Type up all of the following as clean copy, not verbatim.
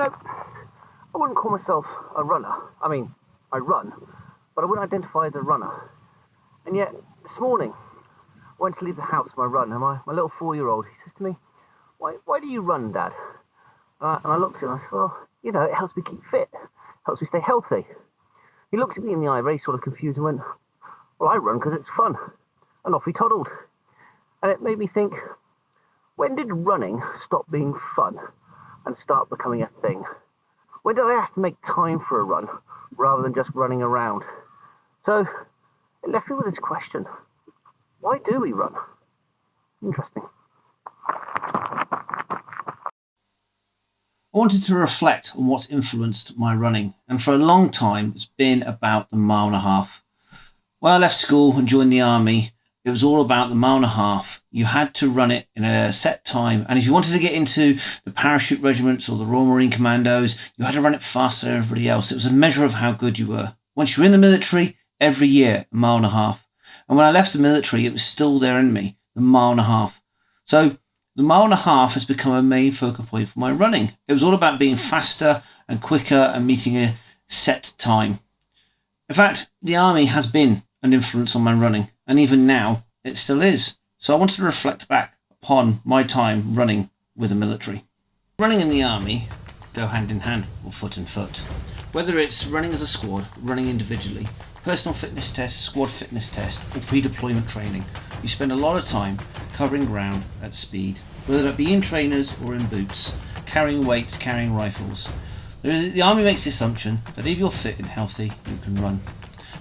I wouldn't call myself a runner. I mean, I run, but I wouldn't identify as a runner. And yet, this morning, I went to leave the house for my run, and my little 4-year-old, he says to me, why do you run, Dad? And I looked at him and I said, well, it helps me keep fit, helps me stay healthy. He looked at me in the eye, very sort of confused, and went, well, I run because it's fun. And off he toddled. And it made me think, when did running stop being fun and start becoming a thing? When did I have to make time for a run rather than just running around? So it left me with this question. Why do we run? Interesting. I wanted to reflect on what's influenced my running, and for a long time it's been about the 1.5 miles. When I left school and joined the army, it was all about the 1.5 miles. You had to run it in a set time, and if you wanted to get into the parachute regiments or the Royal Marine Commandos, you had to run it faster than everybody else. It was a measure of how good you were. Once you were in the military, every year, 1.5 miles. And when I left the military, it was still there in me, the 1.5 miles. So the 1.5 miles has become a main focal point for my running. It was all about being faster and quicker and meeting a set time. In fact, the army has been an influence on my running, and even now it still is. So I wanted to reflect back upon my time running with the military. Running in the army go hand in hand, or foot in foot. Whether it's running as a squad, running individually, personal fitness tests, squad fitness test, or pre-deployment training, you spend a lot of time covering ground at speed, whether that be in trainers or in boots, carrying weights, carrying rifles. The army makes the assumption that if you're fit and healthy, you can run.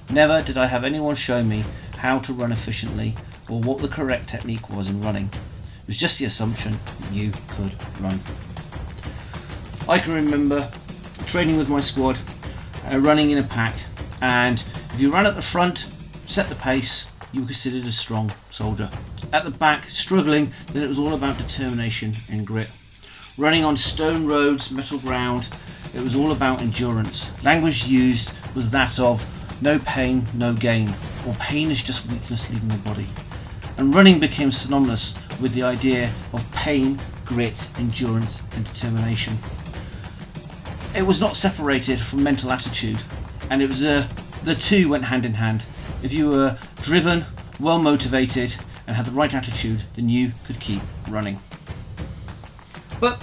Never did I have anyone show me how to run efficiently or what the correct technique was in running. It was just the assumption that you could run. I can remember training with my squad, running in a pack, and if you ran at the front, set the pace, you were considered a strong soldier. At the back, struggling, then it was all about determination and grit. Running on stone roads, metal ground, it was all about endurance. Language used was that of no pain, no gain, or pain is just weakness leaving the body. And running became synonymous with the idea of pain, grit, endurance, and determination. It was not separated from mental attitude, and it was the two went hand in hand. If you were driven, well motivated, and had the right attitude, then you could keep running. But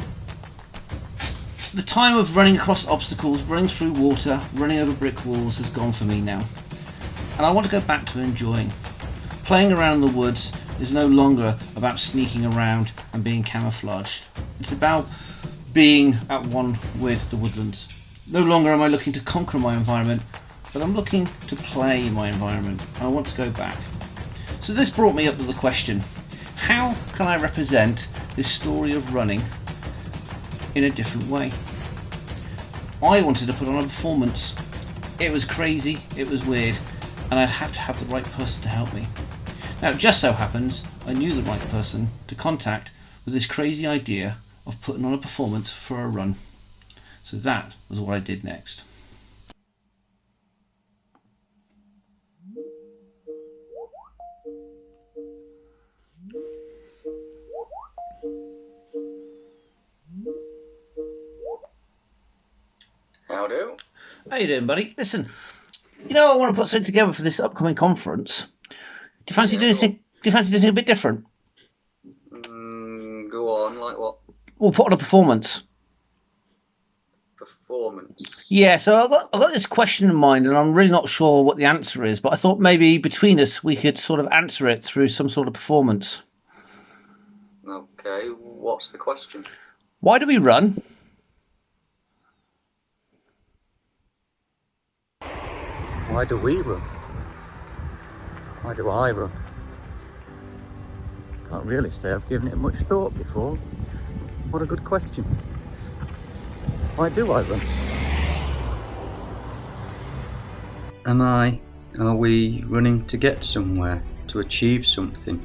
the time of running across obstacles, running through water, running over brick walls has gone for me now. And I want to go back to enjoying. Playing around in the woods is no longer about sneaking around and being camouflaged. It's about being at one with the woodlands. No longer am I looking to conquer my environment, but I'm looking to play in my environment. And I want to go back. So this brought me up to the question, how can I represent this story of running in a different way? I wanted to put on a performance. It was crazy, it was weird, and I'd have to have the right person to help me. Now it just so happens I knew the right person to contact with this crazy idea of putting on a performance for a run. So that was what I did next. Howdo. How you doing, buddy? Listen, I want to put something together for this upcoming conference. Do you fancy doing something a bit different? Go on, like what? We'll put on a performance. Performance? Yeah, so I've got this question in mind, and I'm really not sure what the answer is, but I thought maybe between us we could sort of answer it through some sort of performance. Okay, what's the question? Why do we run? Why do we run? Why do I run? Can't really say I've given it much thought before. What a good question. Why do I run? Are we running to get somewhere, to achieve something?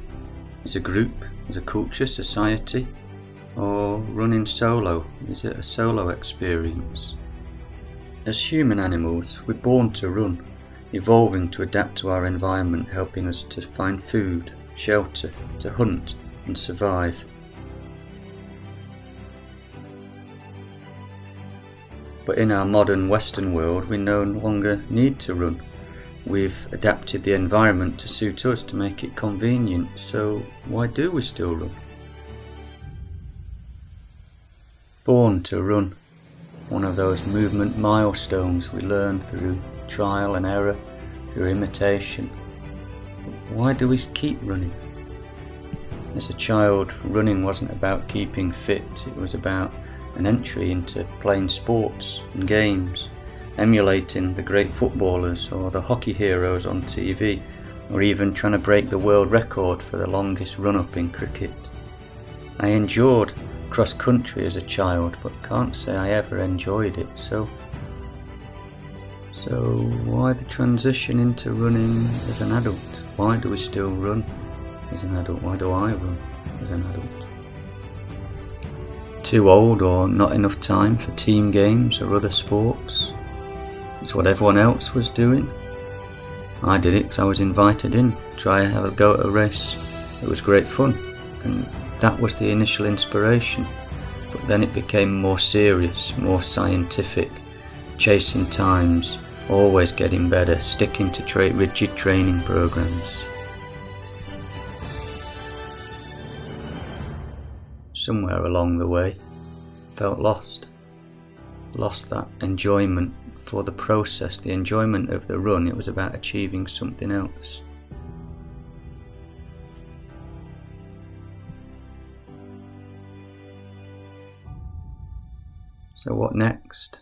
As a group, as a culture, society? Or running solo? Is it a solo experience? As human animals, we're born to run, evolving to adapt to our environment, helping us to find food, shelter, to hunt and survive. But in our modern Western world, we no longer need to run. We've adapted the environment to suit us, to make it convenient, so why do we still run? Born to run, one of those movement milestones we learn through trial and error, through imitation. But why do we keep running? As a child, running wasn't about keeping fit, it was about an entry into playing sports and games, emulating the great footballers or the hockey heroes on TV, or even trying to break the world record for the longest run-up in cricket. I endured cross-country as a child, but can't say I ever enjoyed it, so why the transition into running as an adult? Why do we still run as an adult? Why do I run as an adult? Too old or not enough time for team games or other sports? It's what everyone else was doing. I did it because I was invited in to try and have a go at a race. It was great fun, and that was the initial inspiration. But then it became more serious, more scientific, chasing times, always getting better, sticking to rigid training programs. Somewhere along the way, felt lost that enjoyment for the process, the enjoyment of the run. It was about achieving something else. So what next?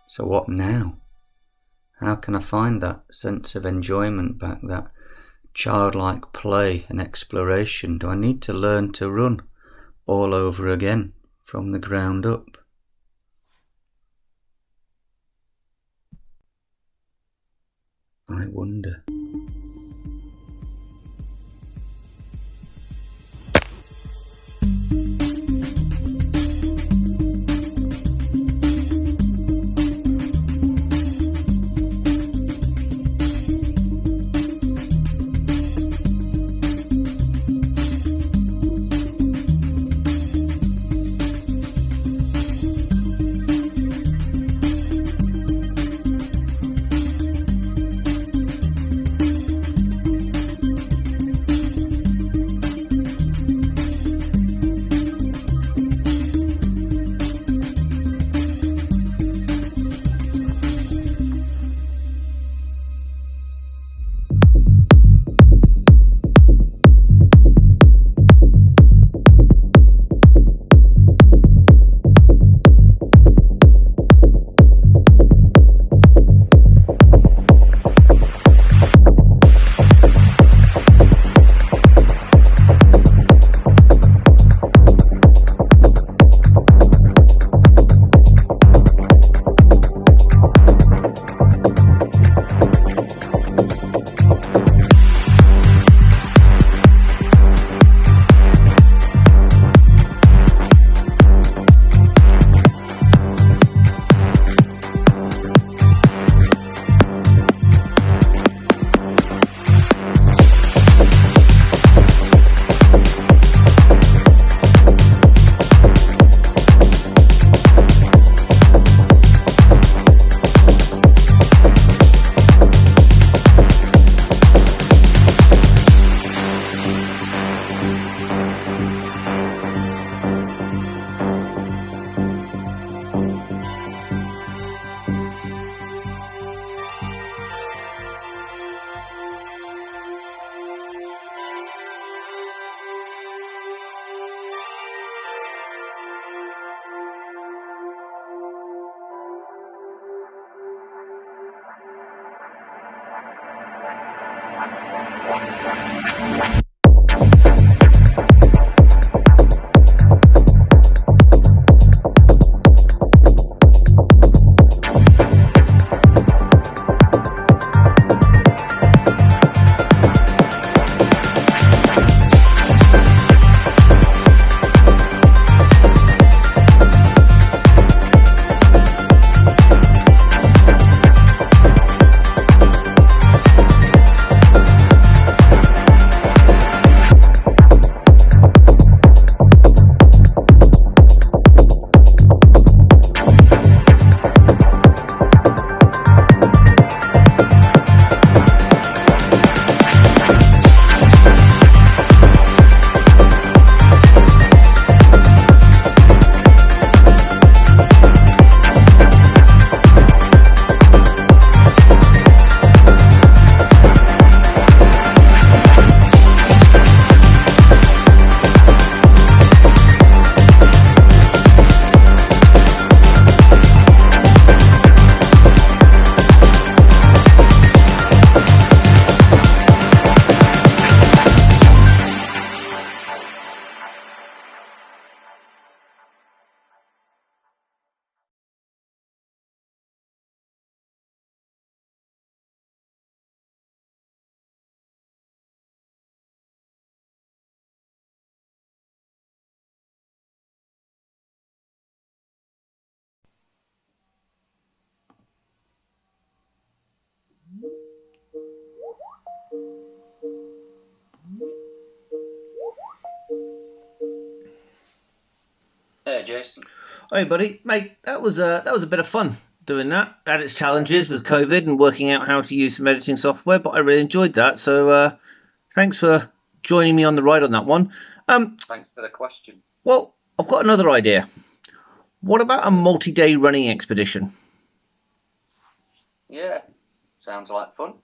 So what now? How can I find that sense of enjoyment back, that childlike play and exploration? Do I need to learn to run all over again from the ground up? I wonder. Jason. Hey, buddy, mate, that was a bit of fun doing that. Had its challenges with COVID and working out how to use some editing software, but I really enjoyed that. So thanks for joining me on the ride on that one. Thanks for the question. Well, I've got another idea. What about a multi-day running expedition? Yeah, sounds like fun.